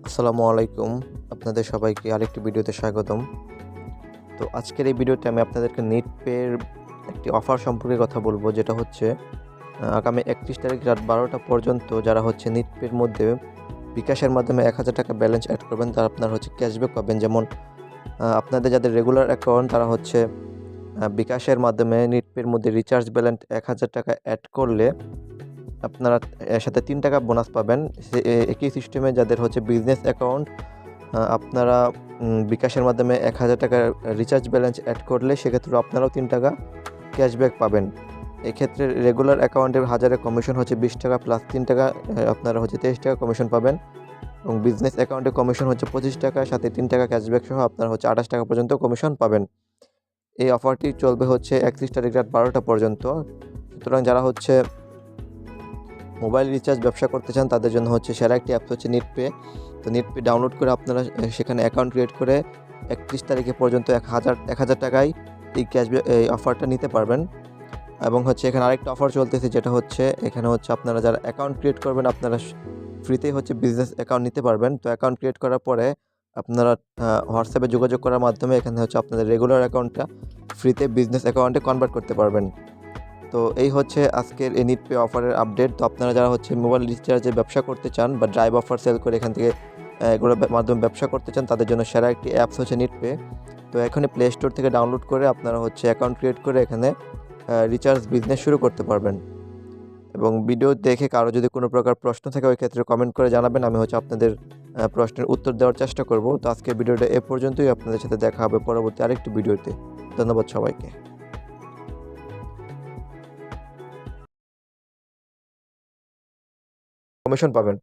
আসসালামু আলাইকুম। আপনাদের সবাইকে আরেকটি ভিডিওতে স্বাগতম। তো আজকের এই ভিডিওতে আমি আপনাদেরকে নেট পের একটি অফার সম্পর্কে কথা বলব, যেটা হচ্ছে আগামী ৩১ তারিখ রাত ১২টা পর্যন্ত যারা হচ্ছে নেট পের মধ্যে বিকাশের মাধ্যমে ৳১,০০০ ব্যালেন্স এড করবেন, তারা আপনারা হচ্ছে ক্যাশব্যাক পাবেন। যেমন আপনাদের যাদের রেগুলার অ্যাকাউন্ট তারা হচ্ছে বিকাশের মাধ্যমে নেট পের মধ্যে রিচার্জ ব্যালেন্স ৳১,০০০ এড করলে আপনারা এর সাথে ৳৩ বোনাস পাবেন। একই সিস্টেমে যাদের হচ্ছে বিজনেস অ্যাকাউন্ট আপনারা বিকাশের মাধ্যমে ৳১,০০০ রিচার্জ ব্যালেন্স এড করলে সেক্ষেত্রেও আপনারাও ৳৩ ক্যাশব্যাক পাবেন। এক্ষেত্রে রেগুলার অ্যাকাউন্টের ১,০০০ কমিশন হচ্ছে ৳২০ প্লাস ৳৩ আপনারা হচ্ছে ৳২৩ কমিশন পাবেন, এবং বিজনেস অ্যাকাউন্টে কমিশন হচ্ছে ৳২৫, সাথে ৳৩ ক্যাশব্যাক সহ আপনারা হচ্ছে ৳২৮ পর্যন্ত কমিশন পাবেন। এই অফারটি চলবে হচ্ছে ৩১ তারিখ রাত ১২টা পর্যন্ত। সুতরাং যারা হচ্ছে মোবাইল রিচার্জ ব্যবসা করতে চান তাদের জন্য হচ্ছে সেরা একটি অ্যাপস হচ্ছে নেটপে। তো নেটপে ডাউনলোড করে আপনারা সেখানে অ্যাকাউন্ট ক্রিয়েট করে ৩১ তারিখে পর্যন্ত ১,০০০ টাকায় এই অফারটা নিতে পারবেন। এবং হচ্ছে এখানে আরেকটা অফার চলতেছে, যেটা হচ্ছে এখানে হচ্ছে আপনারা যারা অ্যাকাউন্ট ক্রিয়েট করবেন আপনারা ফ্রিতেই হচ্ছে বিজনেস অ্যাকাউন্ট নিতে পারবেন। তো অ্যাকাউন্ট ক্রিয়েট করার পরে আপনারা হোয়াটসঅ্যাপে যোগাযোগ করার মাধ্যমে এখানে হচ্ছে আপনাদের রেগুলার অ্যাকাউন্টটা ফ্রিতে বিজনেস অ্যাকাউন্টে কনভার্ট করতে পারবেন। তো এই হচ্ছে আজকের এই নেটপে অফারের আপডেট। তো আপনারা যারা হচ্ছে মোবাইল রিচার্জে ব্যবসা করতে চান বা ড্রাইভ অফার সেল করে এখান থেকে এগুলোর মাধ্যমে ব্যবসা করতে চান, তাদের জন্য সেরা একটি অ্যাপস হচ্ছে নেটপে। তো এখনই প্লে স্টোর থেকে ডাউনলোড করে আপনারা হচ্ছে অ্যাকাউন্ট ক্রিয়েট করে এখানে রিচার্জ বিজনেস শুরু করতে পারবেন। এবং ভিডিও দেখে কারো যদি কোনো প্রকার প্রশ্ন থাকে ওই ক্ষেত্রে কমেন্ট করে জানাবেন, আমি হচ্ছে আপনাদের প্রশ্নের উত্তর দেওয়ার চেষ্টা করব। তো আজকের ভিডিওটা এ পর্যন্তই। আপনাদের সাথে দেখা হবে পরবর্তী আরেকটি ভিডিওতে। ধন্যবাদ সবাইকে। কমিশন পাবেন।